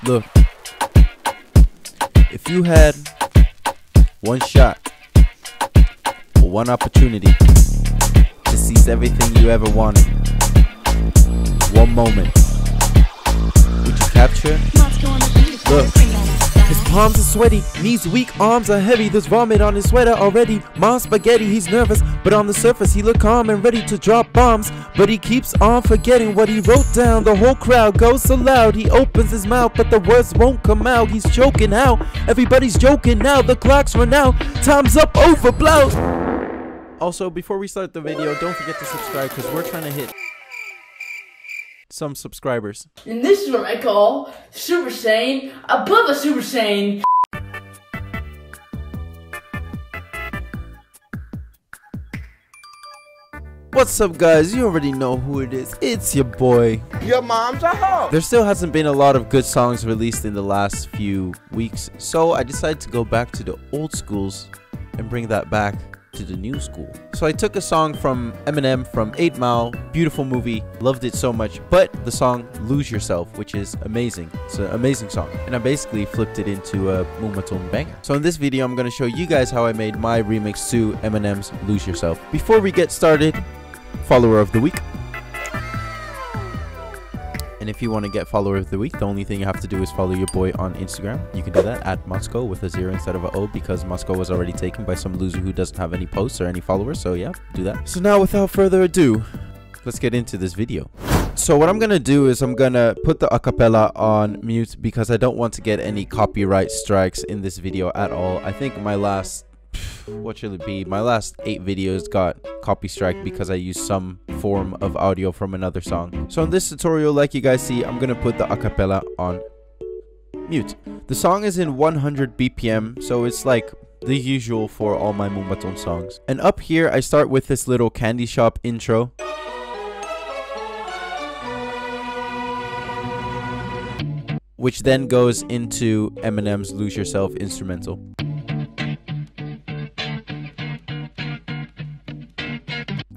Look, if you had one shot or one opportunity to seize everything you ever wanted, one moment, would you capture it? Look, his palms are sweaty, knees weak, arms are heavy. There's vomit on his sweater already. Mom's spaghetti, he's nervous, but on the surface he look calm and ready to drop bombs. But he keeps on forgetting what he wrote down. The whole crowd goes so loud, he opens his mouth, but the words won't come out. He's choking out, everybody's joking now. The clock's run out, time's up, over, blow. Also, before we start the video, don't forget to subscribe, because we're trying to hit some subscribers. And this is what I call Super Saiyan above a Super Saiyan. What's up, guys? You already know who it is. It's your boy. Your mom's a hoe. There still hasn't been a lot of good songs released in the last few weeks, so I decided to go back to the old schools and bring that back to the new school. So I took a song from Eminem from 8 Mile, beautiful movie, loved it so much, but the song Lose Yourself, which is amazing. It's an amazing song, and I basically flipped it into a Moombahton banger. So in this video, I'm going to show you guys how I made my remix to Eminem's Lose Yourself. Before we get started, follower of the week. And if you want to get follower of the week, the only thing you have to do is follow your boy on Instagram. You can do that at Madsko with a 0 instead of an O, because Madsko was already taken by some loser who doesn't have any posts or any followers. So yeah, do that. So now, without further ado, let's get into this video. So what I'm gonna do is I'm gonna put the acapella on mute because I don't want to get any copyright strikes in this video at all. I think my last, what should it be, my last 8 videos got copy strike because I used some form of audio from another song. So in this tutorial, like you guys see, I'm gonna put the acapella on mute. The song is in 100 BPM, so it's like the usual for all my Moombahton songs. And up here I start with this little candy shop intro, which then goes into Eminem's Lose Yourself instrumental.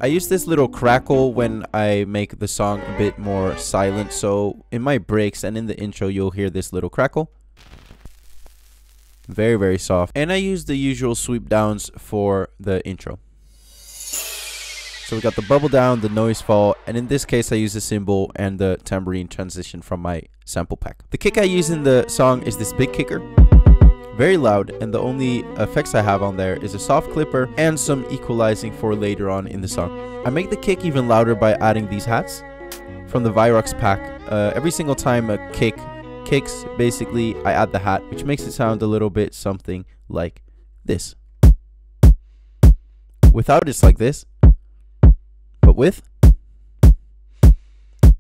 I use this little crackle when I make the song a bit more silent, so in my breaks and in the intro you'll hear this little crackle. Very, very soft. And I use the usual sweep downs for the intro. So we got the bubble down, the noise fall, and in this case I use the cymbal and the tambourine transition from my sample pack. The kick I use in the song is this big kicker. Very loud, and the only effects I have on there is a soft clipper and some equalizing for later on in the song. I make the kick even louder by adding these hats from the Virox pack. Every single time a kick kicks, basically I add the hat, which makes it sound a little bit something like this. Without, it's like this, but with,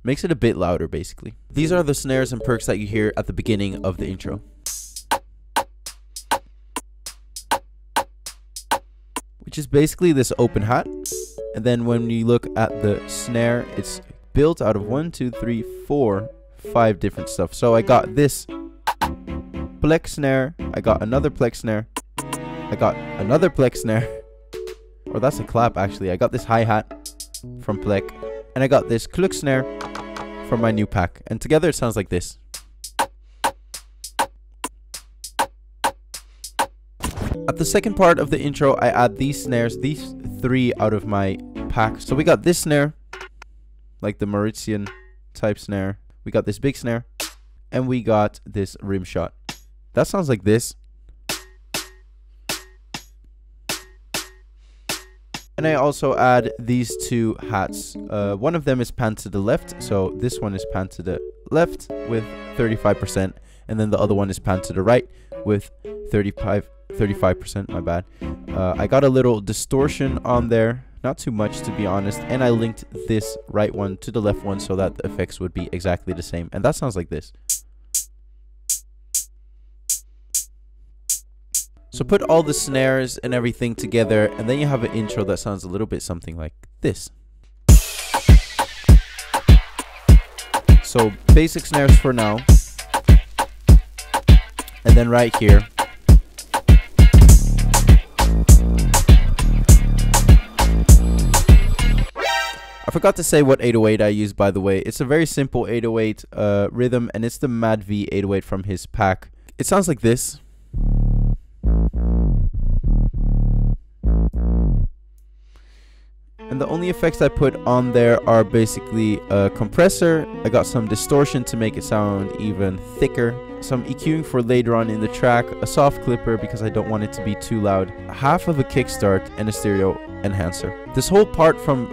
makes it a bit louder basically. These are the snares and perks that you hear at the beginning of the intro, which is basically this open hat. And then when you look at the snare, it's built out of 1, 2, 3, 4, 5 different stuff. So I got this plex snare, I got another plex snare, I got another plex snare, or that's a clap actually. I got this hi-hat from plek, and I got this cluck snare from my new pack, and together it sounds like this. At the second part of the intro, I add these snares, these 3 out of my pack. So we got this snare, like the Mauritian type snare. We got this big snare, and we got this rim shot. That sounds like this. And I also add these 2 hats. One of them is pan to the left, so this one is pan to the left with 35%, and then the other one is pan to the right with 35%, my bad. I got a little distortion on there, not too much to be honest, and I linked this right one to the left one so that the effects would be exactly the same, and that sounds like this. So put all the snares and everything together, and then you have an intro that sounds a little bit something like this. So basic snares for now, and then right here I forgot to say what 808 I use, by the way. It's a very simple 808 rhythm, and it's the Mad V 808 from his pack. It sounds like this. And the only effects I put on there are basically a compressor. I got some distortion to make it sound even thicker. Some EQing for later on in the track. A soft clipper because I don't want it to be too loud. Half of a kickstart and a stereo enhancer. This whole part from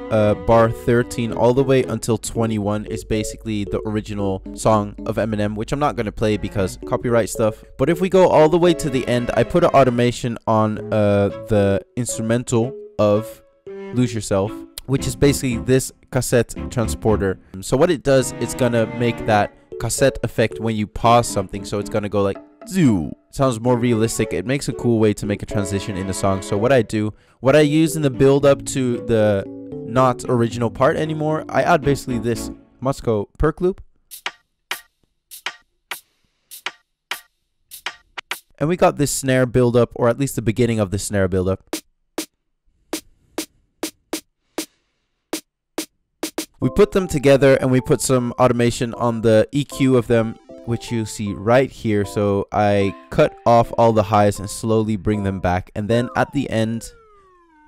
bar 13 all the way until 21 is basically the original song of Eminem, which I'm not going to play because copyright stuff. But if we go all the way to the end, I put an automation on the instrumental of Lose Yourself, which is basically this cassette transporter. So what it does, it's gonna make that cassette effect when you pause something, so it's gonna go like zoo. It sounds more realistic. It makes a cool way to make a transition in the song. So what I use in the build up to the not original part anymore, I add basically this Madsko perk loop, and we got this snare build up, or at least the beginning of the snare build up. We put them together and we put some automation on the EQ of them, which you see right here. So I cut off all the highs and slowly bring them back. And then at the end,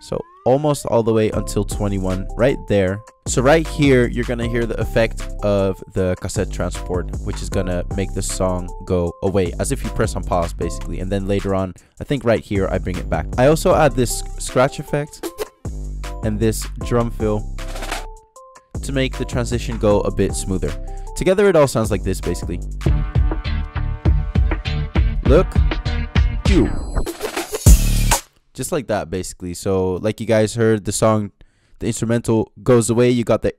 so almost all the way until 21, right there. So right here, you're going to hear the effect of the cassette transport, which is going to make the song go away, as if you press on pause basically. And then later on, I think right here, I bring it back. I also add this scratch effect and this drum fill to make the transition go a bit smoother. Together it all sounds like this basically. Look, you, just like that basically. So like you guys heard, the song, the instrumental goes away, you got the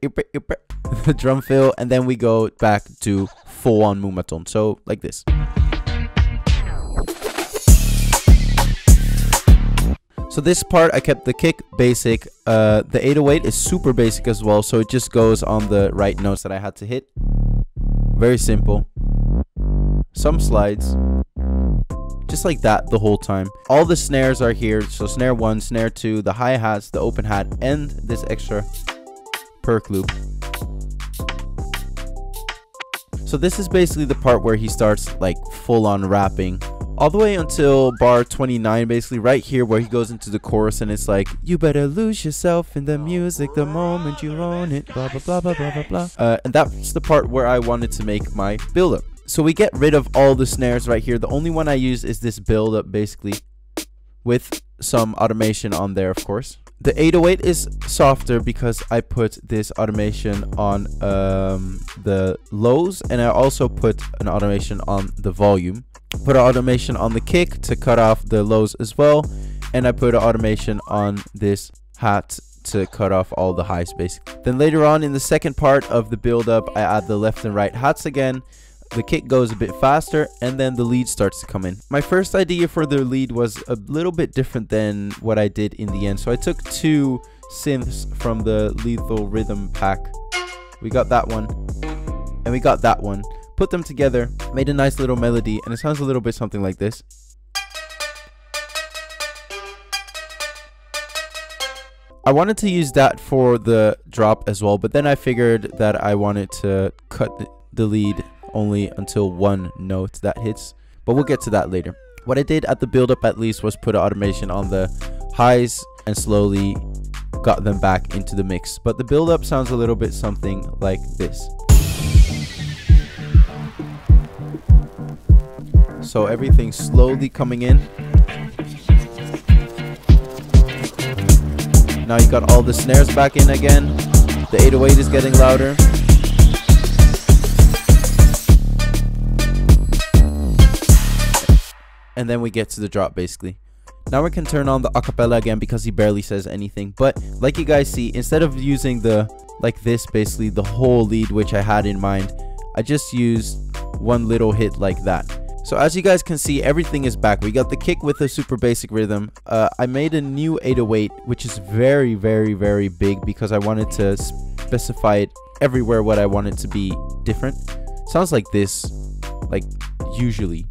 the drum fill, and then we go back to full on Moombahton. So like this. So this part, I kept the kick basic. The 808 is super basic as well, so it just goes on the right notes that I had to hit. Very simple. Some slides. Just like that the whole time. All the snares are here. So snare 1, snare 2, the hi-hats, the open hat, and this extra perk loop. So this is basically the part where he starts like full on rapping. All the way until bar 29, basically right here where he goes into the chorus and it's like, you better lose yourself in the music the moment you own it, blah, blah, blah, blah, blah, blah, blah. And that's the part where I wanted to make my build-up. So we get rid of all the snares right here. The only one I use is this build-up basically, with some automation on there, of course. The 808 is softer because I put this automation on the lows, and I also put an automation on the volume. Put an automation on the kick to cut off the lows as well, and I put an automation on this hat to cut off all the highs basically. Then later on in the second part of the build up, I add the left and right hats again. The kick goes a bit faster, and then the lead starts to come in. My first idea for the lead was a little bit different than what I did in the end, so I took 2 synths from the Lethal Rhythm pack. We got that one, and we got that one. Put them together, made a nice little melody, and it sounds a little bit something like this. I wanted to use that for the drop as well, but then I figured that I wanted to cut the lead only until 1 note that hits, but we'll get to that later. What I did at the build up at least was put an automation on the highs and slowly got them back into the mix, but the build up sounds a little bit something like this. So everything's slowly coming in. Now you got all the snares back in again. The 808 is getting louder. And then we get to the drop basically. Now we can turn on the acapella again because he barely says anything. But like you guys see, instead of using the like this basically the whole lead which I had in mind, I just used one little hit like that. So as you guys can see, everything is back. We got the kick with a super basic rhythm. I made a new 808 which is very very big because I wanted to specify it everywhere what I want it to be different. Sounds like this, like usually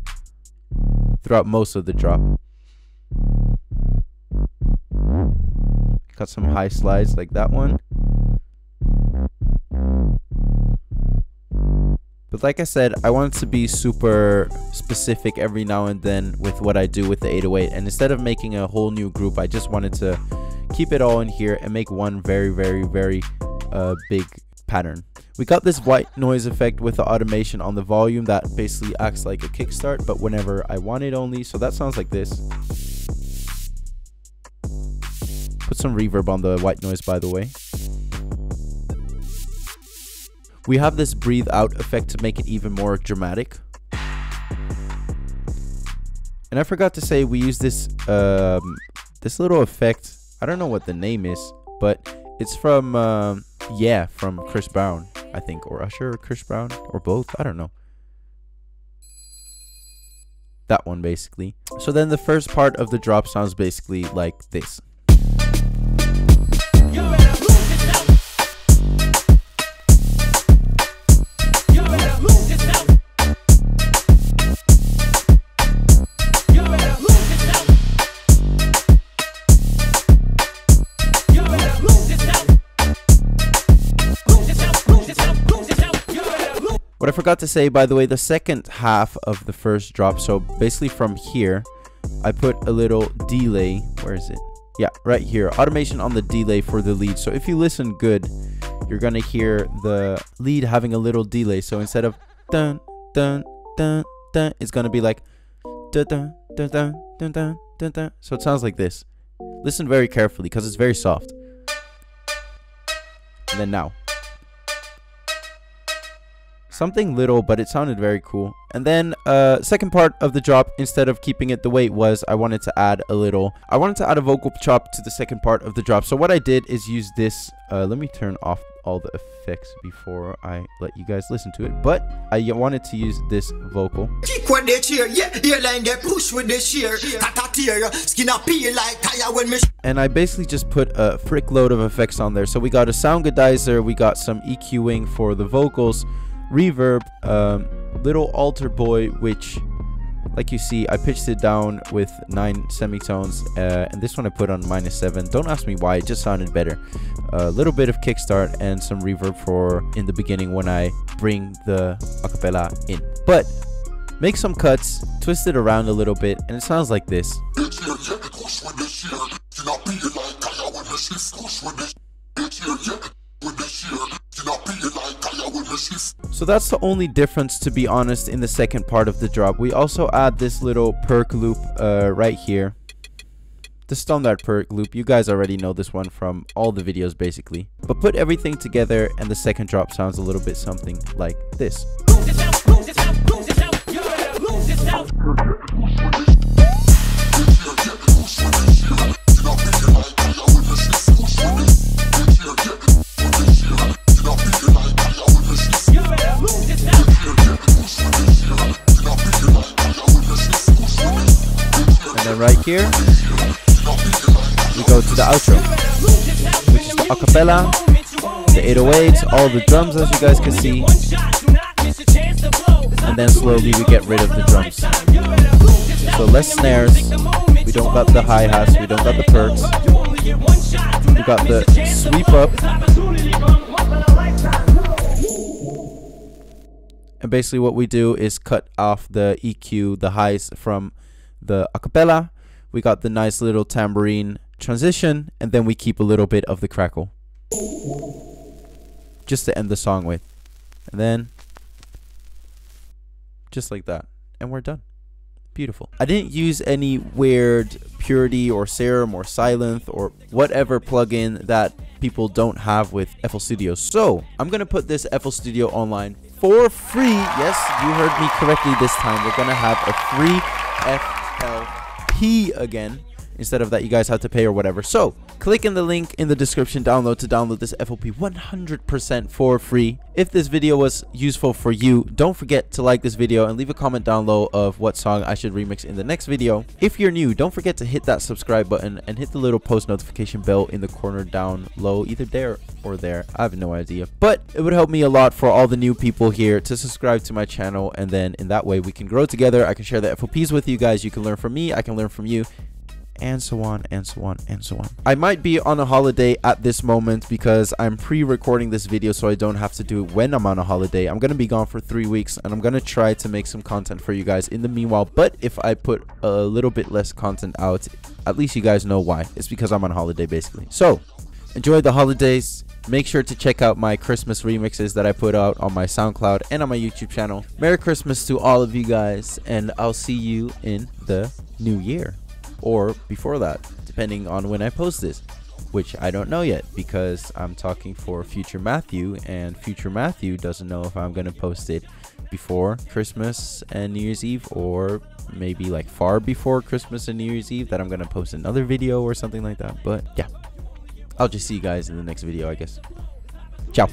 throughout most of the drop. Got some high slides like that one. But like I said, I want to be super specific every now and then with what I do with the 808. And instead of making a whole new group, I just wanted to keep it all in here and make one very big pattern. We got this white noise effect with the automation on the volume that basically acts like a kickstart, but whenever I want it only. So that sounds like this. Put some reverb on the white noise, by the way. We have this breathe out effect to make it even more dramatic. And I forgot to say, we use this this little effect. I don't know what the name is, but it's from yeah, from Chris Brown, I think, or Usher, or Chris Brown, or both. I don't know. That one, basically. So then the first part of the drop sounds basically like this. What I forgot to say, by the way, the second half of the first drop, so basically from here, I put a little delay. Where is it? Yeah, right here. Automation on the delay for the lead. So if you listen good, you're going to hear the lead having a little delay. So instead of dun, dun, dun, dun, it's going to be like dun, dun, dun, dun, dun, dun, dun, dun. So it sounds like this. Listen very carefully because it's very soft. And then now. Something little, but it sounded very cool. And then second part of the drop, instead of keeping it the way it was, I wanted to add a vocal chop to the second part of the drop. So what I did is use this. Let me turn off all the effects before I let you guys listen to it. But I wanted to use this vocal. And I basically just put a frick load of effects on there. So we got a sound goodizer, we got some EQing for the vocals, reverb, little alter boy, which, like you see, I pitched it down with 9 semitones, and this one I put on -7. Don't ask me why, it just sounded better. A little bit of kickstart and some reverb for in the beginning when I bring the acapella in. But make some cuts, twist it around a little bit, and it sounds like this. So that's the only difference, to be honest, in the second part of the drop. We also add this little perk loop right here. The standard perk loop. You guys already know this one from all the videos, basically. But put everything together and the second drop sounds a little bit something like this. Right here, we go to the outro, which is the acapella, the 808s, all the drums, as you guys can see, and then slowly we get rid of the drums. So less snares, we don't got the hi-hats, we don't got the perks, we got the sweep up, and basically what we do is cut off the EQ, the highs from the acapella. We got the nice little tambourine transition, and then we keep a little bit of the crackle just to end the song with, and then just like that, and we're done. Beautiful. I didn't use any weird Purity or Serum or Silent or whatever plugin that people don't have with FL Studio, so I'm gonna put this FL Studio online for free. Yes, you heard me correctly this time. We're gonna have a free FLP again. Instead of that, you guys have to pay or whatever. So click in the link in the description to download this FLP 100% for free. If this video was useful for you, don't forget to like this video and leave a comment down low of what song I should remix in the next video. If you're new, don't forget to hit that subscribe button and hit the little post notification bell in the corner down low, either there or there. I have no idea, but it would help me a lot for all the new people here to subscribe to my channel, and then in that way we can grow together. I can share the FLPs with you guys. You can learn from me, I can learn from you. and so on and so on and so on. I might be on a holiday at this moment because I'm pre-recording this video so I don't have to do it when I'm on a holiday. I'm gonna be gone for 3 weeks and I'm gonna try to make some content for you guys in the meanwhile, but if I put a little bit less content out, at least you guys know why. It's because I'm on holiday basically. So enjoy the holidays. Make sure to check out my Christmas remixes that I put out on my SoundCloud and on my YouTube channel. Merry Christmas to all of you guys, and I'll see you in the new year, or before that, depending on when I post this, which I don't know yet because I'm talking for future Matthew, and future Matthew doesn't know if I'm gonna post it before Christmas and New Year's Eve, or maybe like far before Christmas and New Year's Eve that I'm gonna post another video or something like that. But yeah, I'll just see you guys in the next video, I guess. Ciao.